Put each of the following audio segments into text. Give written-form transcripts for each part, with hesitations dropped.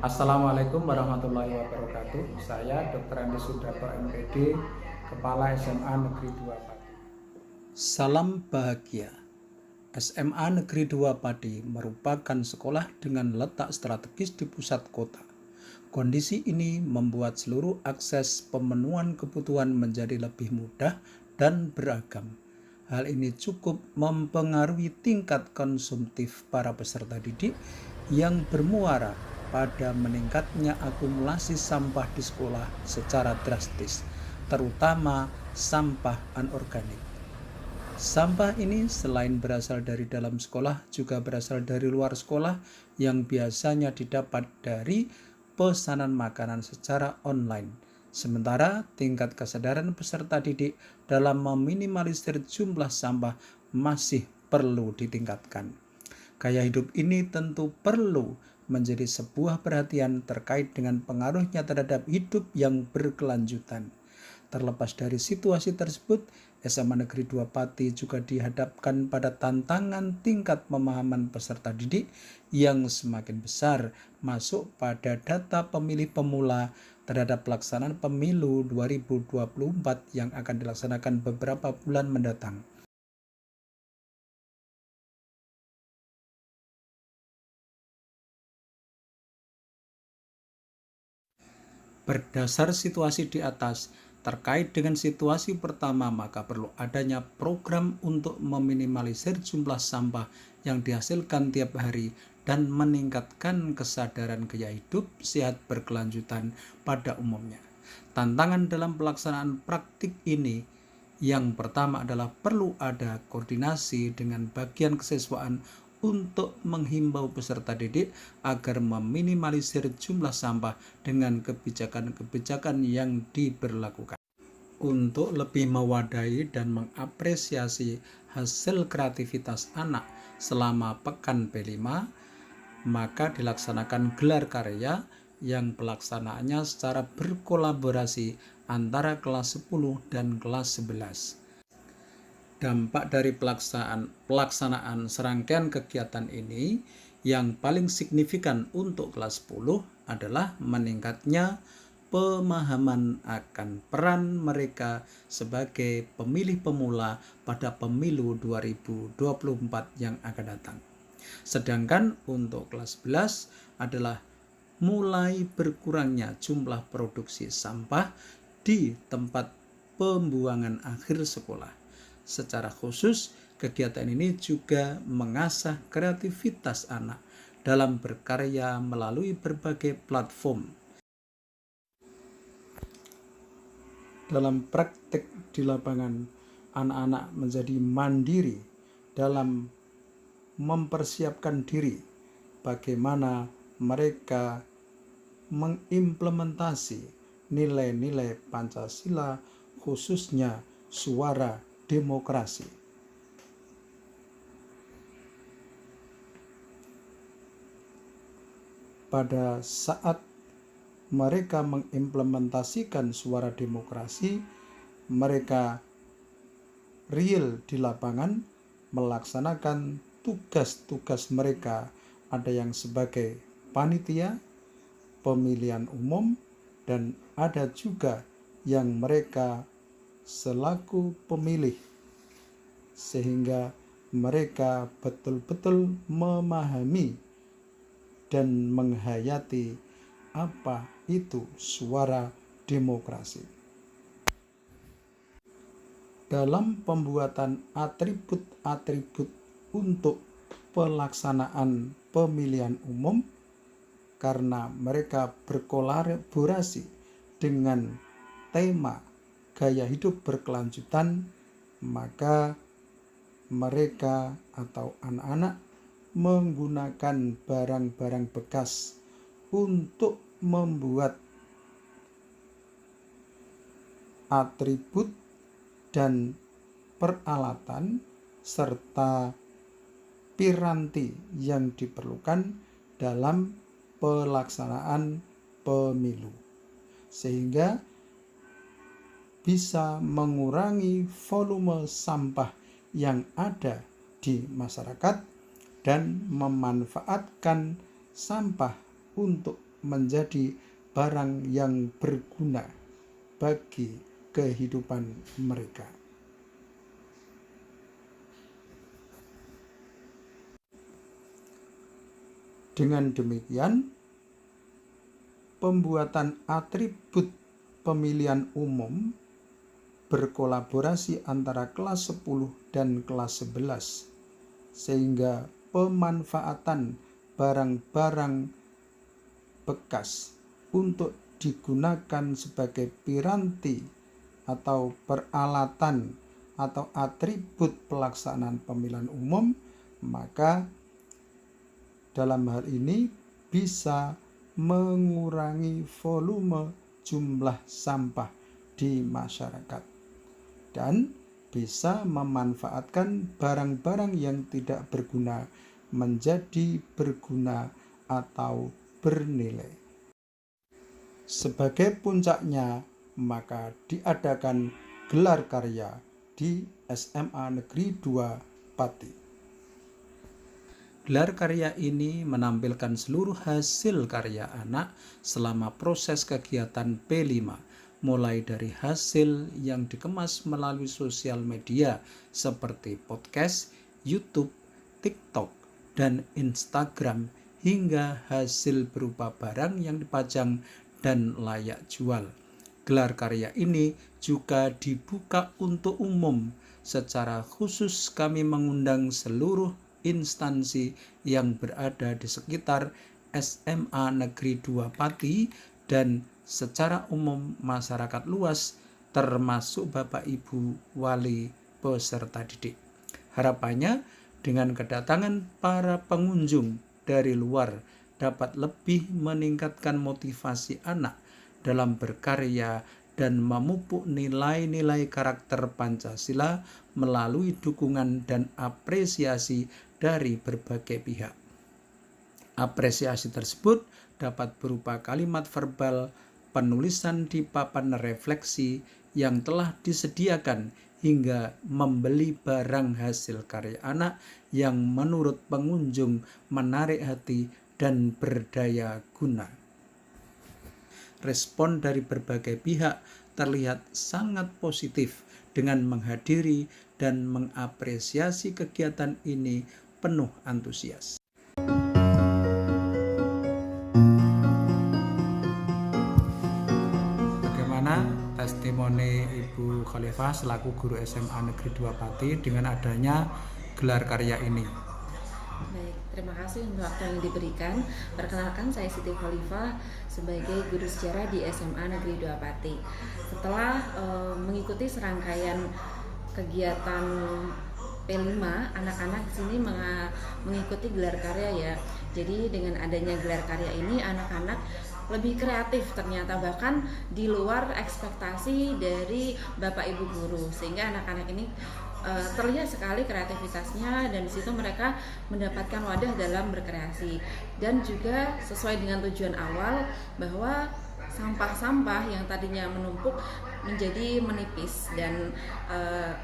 Assalamualaikum warahmatullahi wabarakatuh. Saya Dr. Andi Sudarto MPD, Kepala SMA Negeri 2 Pati. Salam bahagia. SMA Negeri 2 Pati merupakan sekolah dengan letak strategis di pusat kota. Kondisi ini membuat seluruh akses pemenuhan kebutuhan menjadi lebih mudah dan beragam. Hal ini cukup mempengaruhi tingkat konsumtif para peserta didik yang bermuara pada meningkatnya akumulasi sampah di sekolah secara drastis, terutama sampah anorganik. Sampah ini selain berasal dari dalam sekolah, juga berasal dari luar sekolah yang biasanya didapat dari pesanan makanan secara online. Sementara tingkat kesadaran peserta didik dalam meminimalisir jumlah sampah masih perlu ditingkatkan. Gaya hidup ini tentu perlu menjadi sebuah perhatian terkait dengan pengaruhnya terhadap hidup yang berkelanjutan. Terlepas dari situasi tersebut, SMA Negeri 2 Pati juga dihadapkan pada tantangan tingkat pemahaman peserta didik yang semakin besar masuk pada data pemilih pemula terhadap pelaksanaan pemilu 2024 yang akan dilaksanakan beberapa bulan mendatang. Berdasar situasi di atas, terkait dengan situasi pertama, maka perlu adanya program untuk meminimalisir jumlah sampah yang dihasilkan tiap hari dan meningkatkan kesadaran gaya hidup sehat berkelanjutan pada umumnya. Tantangan dalam pelaksanaan praktik ini yang pertama adalah perlu ada koordinasi dengan bagian kesiswaan untuk menghimbau peserta didik agar meminimalisir jumlah sampah dengan kebijakan-kebijakan yang diberlakukan. Untuk lebih mewadahi dan mengapresiasi hasil kreativitas anak selama Pekan B5, maka dilaksanakan gelar karya yang pelaksanaannya secara berkolaborasi antara kelas 10 dan kelas 11. Dampak dari pelaksanaan serangkaian kegiatan ini yang paling signifikan untuk kelas 10 adalah meningkatnya pemahaman akan peran mereka sebagai pemilih pemula pada pemilu 2024 yang akan datang. Sedangkan untuk kelas 11 adalah mulai berkurangnya jumlah produksi sampah di tempat pembuangan akhir sekolah. Secara khusus, kegiatan ini juga mengasah kreativitas anak dalam berkarya melalui berbagai platform. Dalam praktek di lapangan, anak-anak menjadi mandiri dalam mempersiapkan diri bagaimana mereka mengimplementasi nilai-nilai Pancasila, khususnya suara demokrasi. Pada saat mereka mengimplementasikan suara demokrasi, mereka real di lapangan melaksanakan tugas-tugas mereka. Ada yang sebagai panitia pemilihan umum dan ada juga yang mereka selaku pemilih, sehingga mereka betul-betul memahami dan menghayati apa itu suara demokrasi. Dalam pembuatan atribut-atribut untuk pelaksanaan pemilihan umum, karena mereka berkolaborasi dengan tema gaya hidup berkelanjutan, maka mereka atau anak-anak menggunakan barang-barang bekas untuk membuat atribut dan peralatan serta piranti yang diperlukan dalam pelaksanaan pemilu, sehingga bisa mengurangi volume sampah yang ada di masyarakat dan memanfaatkan sampah untuk menjadi barang yang berguna bagi kehidupan mereka. Dengan demikian, pembuatan atribut pemilihan umum berkolaborasi antara kelas 10 dan kelas 11, sehingga pemanfaatan barang-barang bekas untuk digunakan sebagai piranti atau peralatan atau atribut pelaksanaan pemilihan umum, maka dalam hal ini bisa mengurangi volume jumlah sampah di masyarakat dan bisa memanfaatkan barang-barang yang tidak berguna menjadi berguna atau bernilai. Sebagai puncaknya, maka diadakan gelar karya di SMA Negeri 2 Pati. Gelar karya ini menampilkan seluruh hasil karya anak selama proses kegiatan P5, mulai dari hasil yang dikemas melalui sosial media seperti podcast, YouTube, TikTok, dan Instagram, hingga hasil berupa barang yang dipajang dan layak jual. Gelar karya ini juga dibuka untuk umum. Secara khusus kami mengundang seluruh instansi yang berada di sekitar SMA Negeri 2 Pati dan secara umum masyarakat luas, termasuk Bapak Ibu wali peserta didik. Harapannya dengan kedatangan para pengunjung dari luar dapat lebih meningkatkan motivasi anak dalam berkarya dan memupuk nilai-nilai karakter Pancasila melalui dukungan dan apresiasi dari berbagai pihak. Apresiasi tersebut dapat berupa kalimat verbal, penulisan di papan refleksi yang telah disediakan, hingga membeli barang hasil karya anak yang menurut pengunjung menarik hati dan berdaya guna. Respon dari berbagai pihak terlihat sangat positif dengan menghadiri dan mengapresiasi kegiatan ini penuh antusias. Bagaimana testimoni Ibu Khalifah selaku guru SMA Negeri 2 Pati dengan adanya gelar karya ini? Baik, terima kasih untuk waktu yang diberikan. Perkenalkan, saya Siti Khalifah sebagai guru sejarah di SMA Negeri 2 Pati. Setelah mengikuti serangkaian kegiatan P5, anak-anak di sini mengikuti gelar karya ya. Jadi dengan adanya gelar karya ini, anak-anak lebih kreatif ternyata, bahkan di luar ekspektasi dari Bapak Ibu guru, sehingga anak-anak ini terlihat sekali kreativitasnya, dan di situ mereka mendapatkan wadah dalam berkreasi, dan juga sesuai dengan tujuan awal bahwa sampah-sampah yang tadinya menumpuk menjadi menipis, dan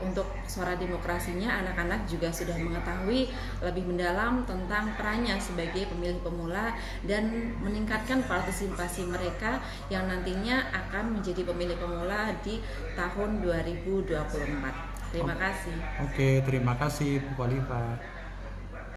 untuk suara demokrasinya anak-anak juga sudah mengetahui lebih mendalam tentang perannya sebagai pemilih pemula dan meningkatkan partisipasi mereka yang nantinya akan menjadi pemilih pemula di tahun 2024. Terima kasih. Oke, terima kasih Bu Khalifah.